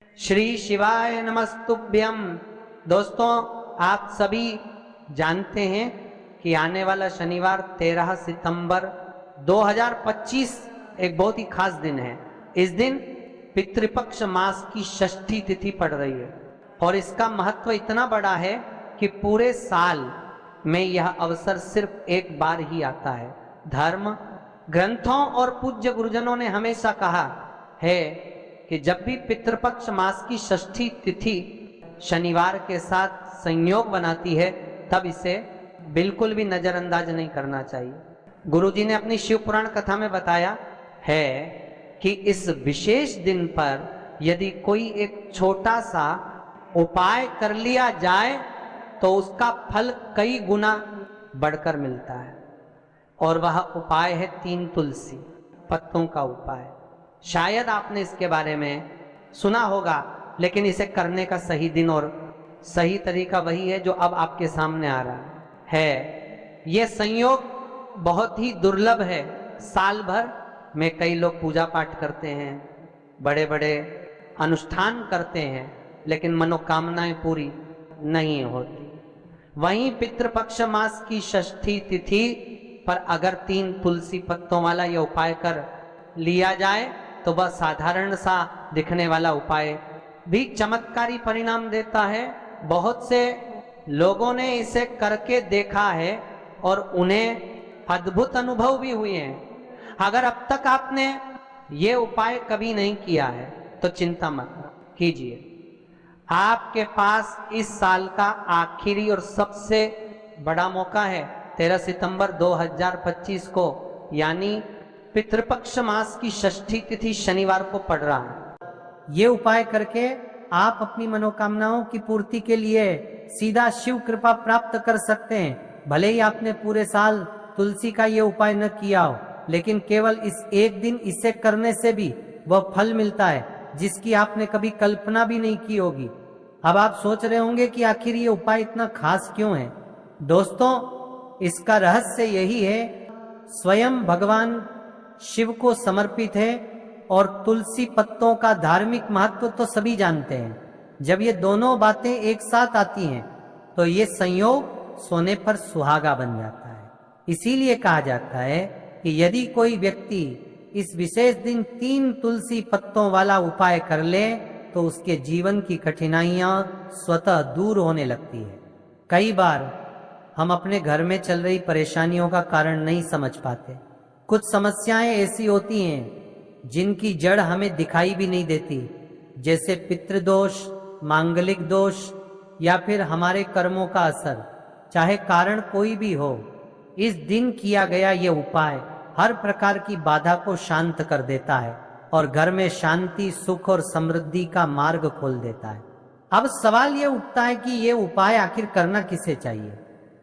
श्री शिवाय नमस्तुभ्यम। दोस्तों, आप सभी जानते हैं कि आने वाला शनिवार 13 सितंबर 2025 एक बहुत ही खास दिन है। इस दिन पितृपक्ष मास की षष्ठी तिथि पड़ रही है और इसका महत्व इतना बड़ा है कि पूरे साल में यह अवसर सिर्फ एक बार ही आता है। धर्म ग्रंथों और पूज्य गुरुजनों ने हमेशा कहा है कि जब भी पितृपक्ष मास की षष्ठी तिथि शनिवार के साथ संयोग बनाती है तब इसे बिल्कुल भी नजरअंदाज नहीं करना चाहिए। गुरुजी ने अपनी शिव पुराण कथा में बताया है कि इस विशेष दिन पर यदि कोई एक छोटा सा उपाय कर लिया जाए तो उसका फल कई गुना बढ़कर मिलता है, और वह उपाय है 3 तुलसी पत्तों का उपाय। शायद आपने इसके बारे में सुना होगा, लेकिन इसे करने का सही दिन और सही तरीका वही है जो अब आपके सामने आ रहा है। यह संयोग बहुत ही दुर्लभ है। साल भर में कई लोग पूजा पाठ करते हैं, बड़े बड़े अनुष्ठान करते हैं, लेकिन मनोकामनाएं पूरी नहीं होती। वहीं पितृपक्ष मास की षष्ठी तिथि पर अगर 3 तुलसी पत्तों वाला यह उपाय कर लिया जाए तो वह साधारण सा दिखने वाला उपाय भी चमत्कारी परिणाम देता है। बहुत से लोगों ने इसे करके देखा है और उन्हें अद्भुत अनुभव भी हुए हैं। अगर अब तक आपने ये उपाय कभी नहीं किया है तो चिंता मत कीजिए। आपके पास इस साल का आखिरी और सबसे बड़ा मौका है। 13 सितंबर 2025 को यानी पितृपक्ष मास की षष्ठी तिथि शनिवार को पड़ रहा है। ये उपाय करके आप अपनी मनोकामनाओं की पूर्ति के लिए सीधा शिव कृपा प्राप्त कर सकते हैं। भले ही आपने पूरे साल तुलसी का ये उपाय न किया हो, लेकिन केवल इस एक दिन इसे करने से भी वह फल मिलता है जिसकी आपने कभी कल्पना भी नहीं की होगी। अब आप सोच रहे होंगे कि आखिर ये उपाय इतना खास क्यों है। दोस्तों, इसका रहस्य यही है, स्वयं भगवान शिव को समर्पित है और तुलसी पत्तों का धार्मिक महत्व तो सभी जानते हैं। जब ये दोनों बातें एक साथ आती हैं तो ये संयोग सोने पर सुहागा बन जाता है। इसीलिए कहा जाता है कि यदि कोई व्यक्ति इस विशेष दिन 3 तुलसी पत्तों वाला उपाय कर ले तो उसके जीवन की कठिनाइयां स्वतः दूर होने लगती है। कई बार हम अपने घर में चल रही परेशानियों का कारण नहीं समझ पाते। कुछ समस्याएं ऐसी होती हैं जिनकी जड़ हमें दिखाई भी नहीं देती, जैसे पितृदोष, मांगलिक दोष या फिर हमारे कर्मों का असर। चाहे कारण कोई भी हो, इस दिन किया गया ये उपाय हर प्रकार की बाधा को शांत कर देता है और घर में शांति, सुख और समृद्धि का मार्ग खोल देता है। अब सवाल ये उठता है कि ये उपाय आखिर करना किसे चाहिए।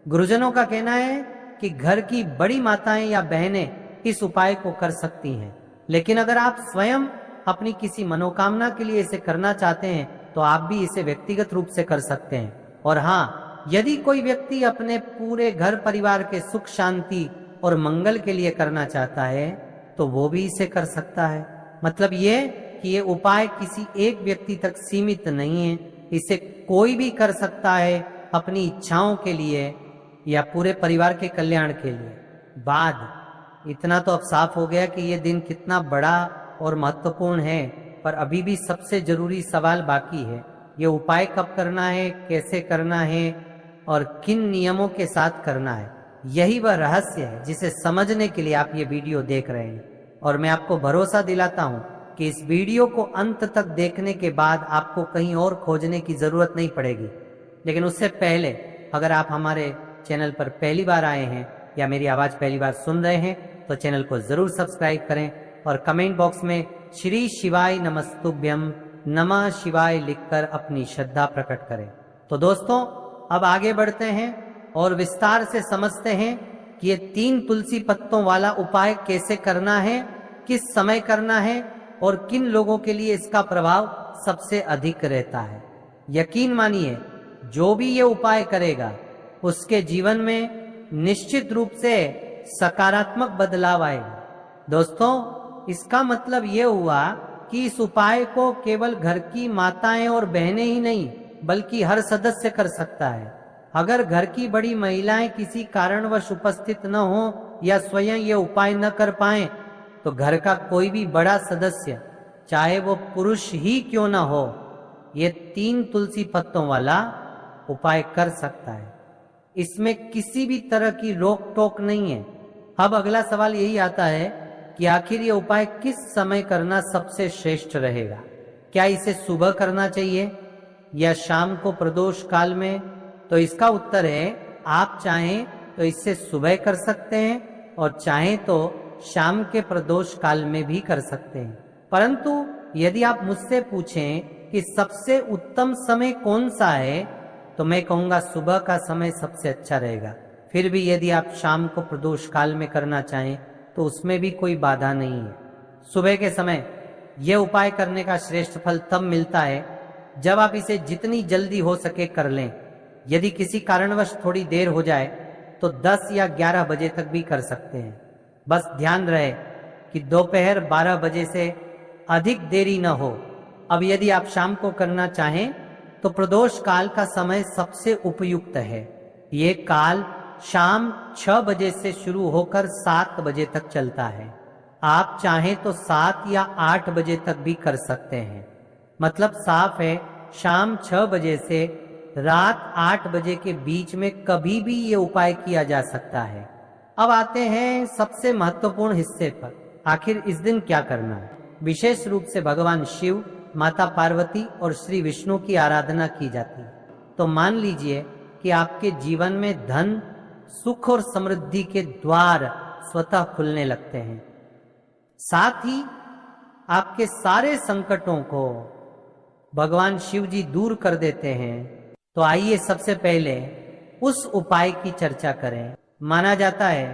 गुरुजनों का कहना है कि घर की बड़ी माताएं या बहनें इस उपाय को कर सकती हैं, लेकिन अगर आप स्वयं अपनी किसी मनोकामना के लिए इसे करना चाहते हैं तो आप भी इसे व्यक्तिगत रूप से कर सकते हैं। और हाँ, यदि कोई व्यक्ति अपने पूरे घर परिवार के सुख, शांति और मंगल के लिए करना चाहता है तो वो भी इसे कर सकता है। मतलब ये कि ये उपाय किसी एक व्यक्ति तक सीमित नहीं है, इसे कोई भी कर सकता है अपनी इच्छाओं के लिए या पूरे परिवार के कल्याण के लिए। बाद इतना तो अब साफ हो गया कि ये दिन कितना बड़ा और महत्वपूर्ण है, पर अभी भी सबसे जरूरी सवाल बाकी है। ये उपाय कब करना है, कैसे करना है और किन नियमों के साथ करना है। यही वह रहस्य है जिसे समझने के लिए आप ये वीडियो देख रहे हैं। और मैं आपको भरोसा दिलाता हूँ कि इस वीडियो को अंत तक देखने के बाद आपको कहीं और खोजने की जरूरत नहीं पड़ेगी। लेकिन उससे पहले अगर आप हमारे चैनल पर पहली बार आए हैं या मेरी आवाज पहली बार सुन रहे हैं तो चैनल को जरूर सब्सक्राइब करें और कमेंट बॉक्स में श्री शिवाय नमस्तुभ्यम नमः शिवाय लिखकर अपनी श्रद्धा प्रकट करें। तो दोस्तों, अब आगे बढ़ते हैं और विस्तार से समझते हैं कि ये 3 तुलसी पत्तों वाला उपाय कैसे करना है, किस समय करना है और किन लोगों के लिए इसका प्रभाव सबसे अधिक रहता है। यकीन मानिए, जो भी ये उपाय करेगा उसके जीवन में निश्चित रूप से सकारात्मक बदलाव आएगा। दोस्तों, इसका मतलब ये हुआ कि इस उपाय को केवल घर की माताएं और बहनें ही नहीं बल्कि हर सदस्य कर सकता है। अगर घर की बड़ी महिलाएं किसी कारणवश उपस्थित न हो या स्वयं ये उपाय न कर पाए तो घर का कोई भी बड़ा सदस्य, चाहे वो पुरुष ही क्यों न हो, ये 3 तुलसी पत्तों वाला उपाय कर सकता है। इसमें किसी भी तरह की रोक टोक नहीं है। अब अगला सवाल यही आता है कि आखिर ये उपाय किस समय करना सबसे श्रेष्ठ रहेगा। क्या इसे सुबह करना चाहिए या शाम को प्रदोष काल में? तो इसका उत्तर है, आप चाहें तो इससे सुबह कर सकते हैं और चाहें तो शाम के प्रदोष काल में भी कर सकते हैं। परंतु यदि आप मुझसे पूछें कि सबसे उत्तम समय कौन सा है, तो मैं कहूंगा सुबह का समय सबसे अच्छा रहेगा। फिर भी यदि आप शाम को प्रदोष काल में करना चाहें तो उसमें भी कोई बाधा नहीं है। सुबह के समय यह उपाय करने का श्रेष्ठ फल तब मिलता है जब आप इसे जितनी जल्दी हो सके कर लें। यदि किसी कारणवश थोड़ी देर हो जाए तो 10 या 11 बजे तक भी कर सकते हैं। बस ध्यान रहे कि दोपहर 12 बजे से अधिक देरी न हो। अब यदि आप शाम को करना चाहें तो प्रदोष काल का समय सबसे उपयुक्त है। ये काल शाम 6 बजे से शुरू होकर 7 बजे तक चलता है। आप चाहें तो 7 या 8 बजे तक भी कर सकते हैं। मतलब साफ है, शाम 6 बजे से रात 8 बजे के बीच में कभी भी ये उपाय किया जा सकता है। अब आते हैं सबसे महत्वपूर्ण हिस्से पर, आखिर इस दिन क्या करना है। विशेष रूप से भगवान शिव, माता पार्वती और श्री विष्णु की आराधना की जाती है। तो मान लीजिए कि आपके जीवन में धन, सुख और समृद्धि के द्वार स्वतः खुलने लगते हैं, साथ ही आपके सारे संकटों को भगवान शिव जी दूर कर देते हैं। तो आइए सबसे पहले उस उपाय की चर्चा करें। माना जाता है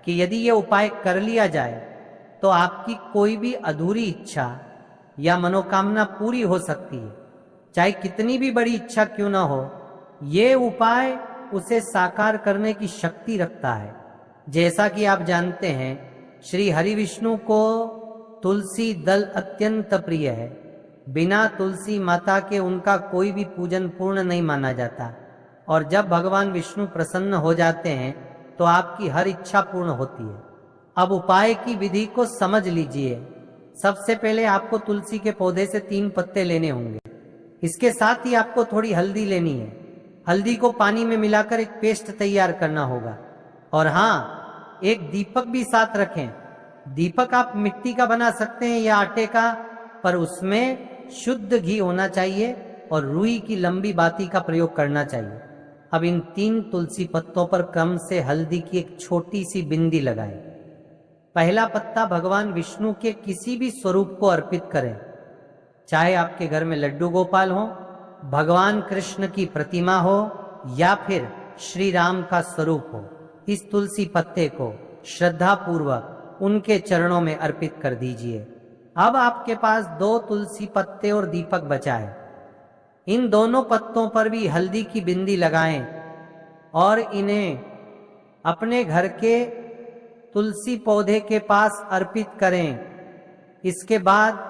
कि यदि ये उपाय कर लिया जाए तो आपकी कोई भी अधूरी इच्छा या मनोकामना पूरी हो सकती है, चाहे कितनी भी बड़ी इच्छा क्यों ना हो। ये उपाय उसे साकार करने की शक्ति रखता है। जैसा कि आप जानते हैं, श्री हरि विष्णु को तुलसी दल अत्यंत प्रिय है। बिना तुलसी माता के उनका कोई भी पूजन पूर्ण नहीं माना जाता। और जब भगवान विष्णु प्रसन्न हो जाते हैं तो आपकी हर इच्छा पूर्ण होती है। अब उपाय की विधि को समझ लीजिए। सबसे पहले आपको तुलसी के पौधे से 3 पत्ते लेने होंगे। इसके साथ ही आपको थोड़ी हल्दी लेनी है। हल्दी को पानी में मिलाकर एक पेस्ट तैयार करना होगा। और हाँ, एक दीपक भी साथ रखें। दीपक आप मिट्टी का बना सकते हैं या आटे का, पर उसमें शुद्ध घी होना चाहिए और रुई की लंबी बाती का प्रयोग करना चाहिए। अब इन 3 तुलसी पत्तों पर क्रम से हल्दी की एक छोटी सी बिंदी लगाएं। पहला पत्ता भगवान विष्णु के किसी भी स्वरूप को अर्पित करें, चाहे आपके घर में लड्डू गोपाल हो, भगवान कृष्ण की प्रतिमा हो या फिर श्री राम का स्वरूप हो। इस तुलसी पत्ते को श्रद्धा पूर्वक उनके चरणों में अर्पित कर दीजिए। अब आपके पास 2 तुलसी पत्ते और दीपक बचा है। इन दोनों पत्तों पर भी हल्दी की बिंदी लगाएं और इन्हें अपने घर के तुलसी पौधे के पास अर्पित करें। इसके बाद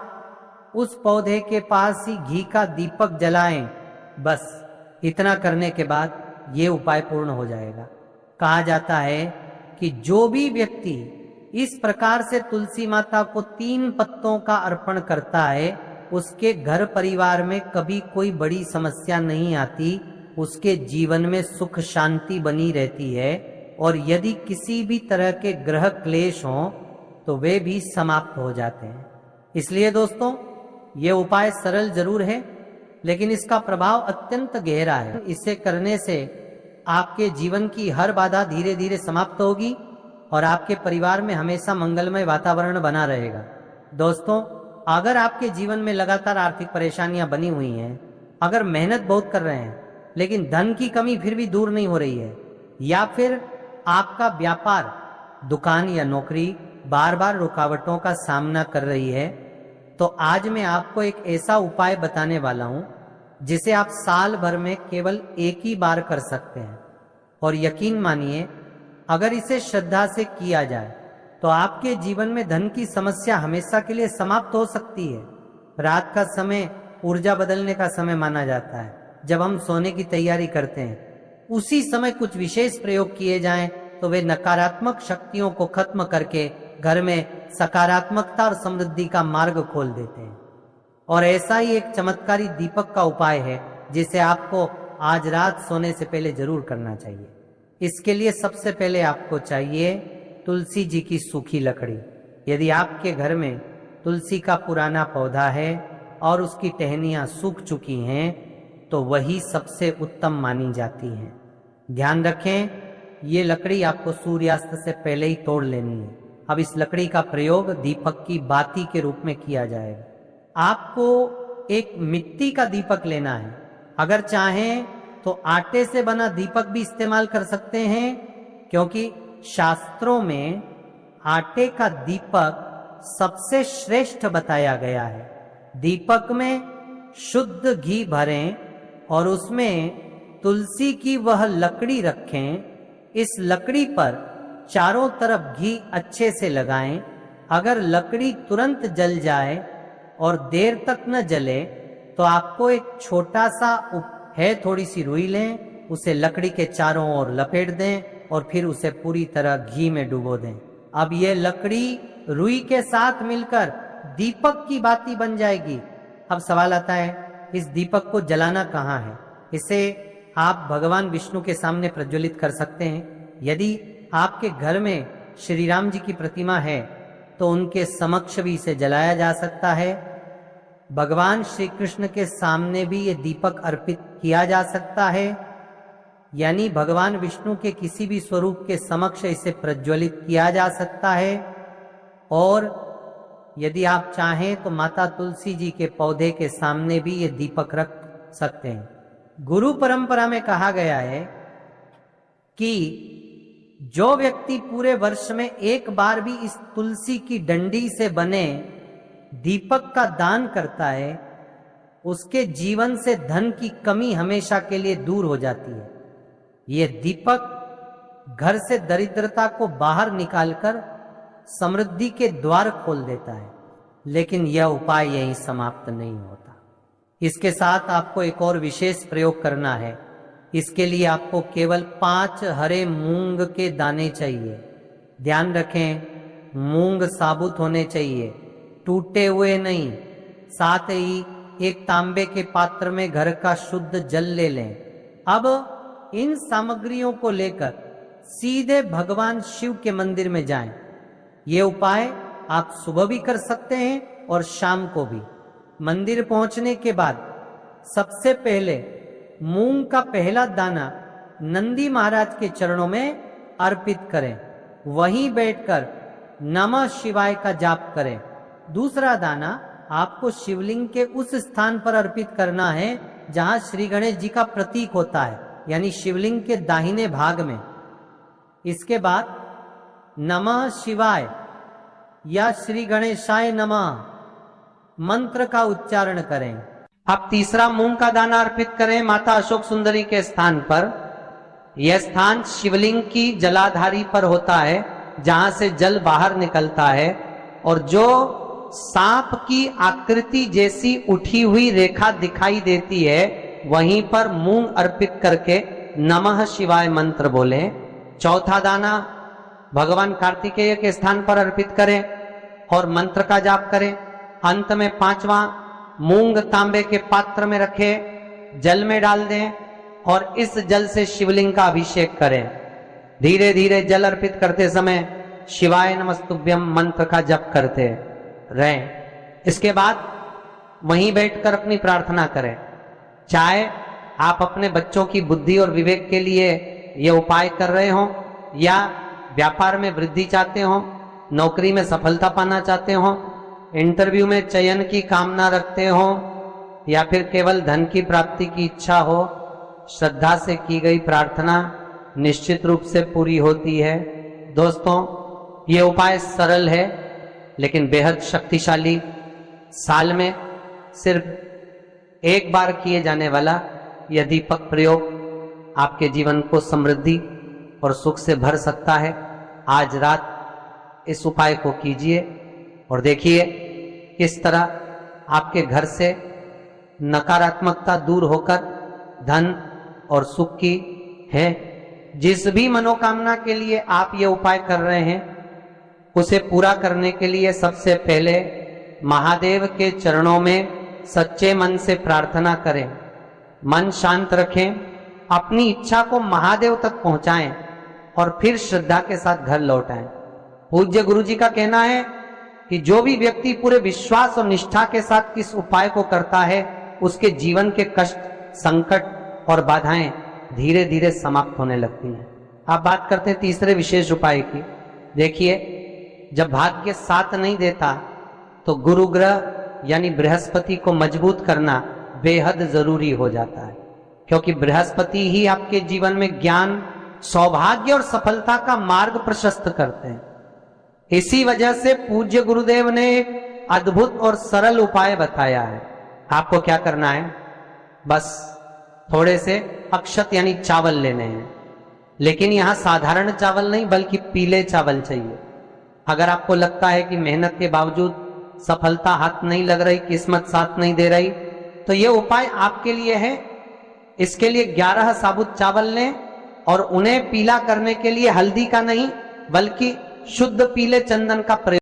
उस पौधे के पास ही घी का दीपक जलाएं। बस इतना करने के बाद ये उपाय पूर्ण हो जाएगा। कहा जाता है कि जो भी व्यक्ति इस प्रकार से तुलसी माता को 3 पत्तों का अर्पण करता है, उसके घर परिवार में कभी कोई बड़ी समस्या नहीं आती। उसके जीवन में सुख शांति बनी रहती है और यदि किसी भी तरह के ग्रह क्लेश हों तो वे भी समाप्त हो जाते हैं। इसलिए दोस्तों, ये उपाय सरल जरूर है लेकिन इसका प्रभाव अत्यंत गहरा है। इसे करने से आपके जीवन की हर बाधा धीरे धीरे समाप्त होगी और आपके परिवार में हमेशा मंगलमय वातावरण बना रहेगा। दोस्तों, अगर आपके जीवन में लगातार आर्थिक परेशानियां बनी हुई हैं, अगर मेहनत बहुत कर रहे हैं लेकिन धन की कमी फिर भी दूर नहीं हो रही है, या फिर आपका व्यापार, दुकान या नौकरी बार बार रुकावटों का सामना कर रही है, तो आज मैं आपको एक ऐसा उपाय बताने वाला हूं जिसे आप साल भर में केवल एक ही बार कर सकते हैं। और यकीन मानिए, अगर इसे श्रद्धा से किया जाए तो आपके जीवन में धन की समस्या हमेशा के लिए समाप्त हो सकती है। रात का समय ऊर्जा बदलने का समय माना जाता है। जब हम सोने की तैयारी करते हैं उसी समय कुछ विशेष प्रयोग किए जाएं तो वे नकारात्मक शक्तियों को खत्म करके घर में सकारात्मकता और समृद्धि का मार्ग खोल देते हैं। और ऐसा ही एक चमत्कारी दीपक का उपाय है जिसे आपको आज रात सोने से पहले जरूर करना चाहिए। इसके लिए सबसे पहले आपको चाहिए तुलसी जी की सूखी लकड़ी। यदि आपके घर में तुलसी का पुराना पौधा है और उसकी टहनियां सूख चुकी हैं तो वही सबसे उत्तम मानी जाती हैं। ध्यान रखें, ये लकड़ी आपको सूर्यास्त से पहले ही तोड़ लेनी है। अब इस लकड़ी का प्रयोग दीपक की बाती के रूप में किया जाएगा। आपको एक मिट्टी का दीपक लेना है। अगर चाहें तो आटे से बना दीपक भी इस्तेमाल कर सकते हैं, क्योंकि शास्त्रों में आटे का दीपक सबसे श्रेष्ठ बताया गया है। दीपक में शुद्ध घी भरें और उसमें तुलसी की वह लकड़ी रखें। इस लकड़ी पर चारों तरफ घी अच्छे से लगाएं। अगर लकड़ी तुरंत जल जाए और देर तक न जले तो आपको एक छोटा सा थोड़ी सी रुई लें, उसे लकड़ी के चारों ओर लपेट दें और फिर उसे पूरी तरह घी में डुबो दें। अब ये लकड़ी रुई के साथ मिलकर दीपक की बाती बन जाएगी। अब सवाल आता है, इस दीपक को जलाना कहाँ है? इसे आप भगवान विष्णु के सामने प्रज्वलित कर सकते हैं। यदि आपके घर में श्री राम जी की प्रतिमा है तो उनके समक्ष भी इसे जलाया जा सकता है। भगवान श्री कृष्ण के सामने भी ये दीपक अर्पित किया जा सकता है, यानी भगवान विष्णु के किसी भी स्वरूप के समक्ष इसे प्रज्वलित किया जा सकता है। और यदि आप चाहें तो माता तुलसी जी के पौधे के सामने भी ये दीपक रख सकते हैं। गुरु परंपरा में कहा गया है कि जो व्यक्ति पूरे वर्ष में एक बार भी इस तुलसी की डंडी से बने दीपक का दान करता है, उसके जीवन से धन की कमी हमेशा के लिए दूर हो जाती है। ये दीपक घर से दरिद्रता को बाहर निकालकर समृद्धि के द्वार खोल देता है। लेकिन यह उपाय यहीं समाप्त नहीं होता। इसके साथ आपको एक और विशेष प्रयोग करना है। इसके लिए आपको केवल 5 हरे मूंग के दाने चाहिए। ध्यान रखें, मूंग साबुत होने चाहिए, टूटे हुए नहीं। साथ ही एक तांबे के पात्र में घर का शुद्ध जल ले लें। अब इन सामग्रियों को लेकर सीधे भगवान शिव के मंदिर में जाएं। ये उपाय आप सुबह भी कर सकते हैं और शाम को भी। मंदिर पहुंचने के बाद सबसे पहले मूंग का पहला दाना नंदी महाराज के चरणों में अर्पित करें। वहीं बैठकर नमः शिवाय का जाप करें। दूसरा दाना आपको शिवलिंग के उस स्थान पर अर्पित करना है जहां श्री गणेश जी का प्रतीक होता है, यानी शिवलिंग के दाहिने भाग में। इसके बाद नमः शिवाय या श्री गणेशाय नमः मंत्र का उच्चारण करें। अब तीसरा मूंग का दाना अर्पित करें माता अशोक सुंदरी के स्थान पर। यह स्थान शिवलिंग की जलाधारी पर होता है, जहां से जल बाहर निकलता है। और जो सांप की आकृति जैसी उठी हुई रेखा दिखाई देती है, वहीं पर मूंग अर्पित करके नमः शिवाय मंत्र बोलें। चौथा दाना भगवान कार्तिकेय के स्थान पर अर्पित करें और मंत्र का जाप करें। अंत में 5वां मूंग तांबे के पात्र में रखें, जल में डाल दें और इस जल से शिवलिंग का अभिषेक करें। धीरे धीरे जल अर्पित करते समय शिवाय नमस्तुभ्यम मंत्र का जप करते रहें। इसके बाद वहीं बैठकर अपनी प्रार्थना करें। चाहे आप अपने बच्चों की बुद्धि और विवेक के लिए ये उपाय कर रहे हो, या व्यापार में वृद्धि चाहते हो, नौकरी में सफलता पाना चाहते हो, इंटरव्यू में चयन की कामना रखते हो, या फिर केवल धन की प्राप्ति की इच्छा हो, श्रद्धा से की गई प्रार्थना निश्चित रूप से पूरी होती है। दोस्तों, ये उपाय सरल है लेकिन बेहद शक्तिशाली। साल में सिर्फ एक बार किए जाने वाला यह दीपक प्रयोग आपके जीवन को समृद्धि और सुख से भर सकता है। आज रात इस उपाय को कीजिए और देखिए किस तरह आपके घर से नकारात्मकता दूर होकर धन और सुख की है। जिस भी मनोकामना के लिए आप ये उपाय कर रहे हैं, उसे पूरा करने के लिए सबसे पहले महादेव के चरणों में सच्चे मन से प्रार्थना करें, मन शांत रखें, अपनी इच्छा को महादेव तक पहुंचाएं और फिर श्रद्धा के साथ घर लौट आएं। पूज्य गुरु जी का कहना है कि जो भी व्यक्ति पूरे विश्वास और निष्ठा के साथ इस उपाय को करता है, उसके जीवन के कष्ट, संकट और बाधाएं धीरे धीरे समाप्त होने लगती हैं। आप बात करते हैं तीसरे विशेष उपाय की। देखिए, जब भाग्य साथ नहीं देता तो गुरु ग्रह यानी बृहस्पति को मजबूत करना बेहद जरूरी हो जाता है, क्योंकि बृहस्पति ही आपके जीवन में ज्ञान, सौभाग्य और सफलता का मार्ग प्रशस्त करते हैं। इसी वजह से पूज्य गुरुदेव ने एक अद्भुत और सरल उपाय बताया है। आपको क्या करना है, बस थोड़े से अक्षत यानी चावल लेने हैं, लेकिन यहां साधारण चावल नहीं बल्कि पीले चावल चाहिए। अगर आपको लगता है कि मेहनत के बावजूद सफलता हाथ नहीं लग रही, किस्मत साथ नहीं दे रही, तो यह उपाय आपके लिए है। इसके लिए 11 साबुत चावल लें और उन्हें पीला करने के लिए हल्दी का नहीं बल्कि शुद्ध पीले चंदन का प्रयोग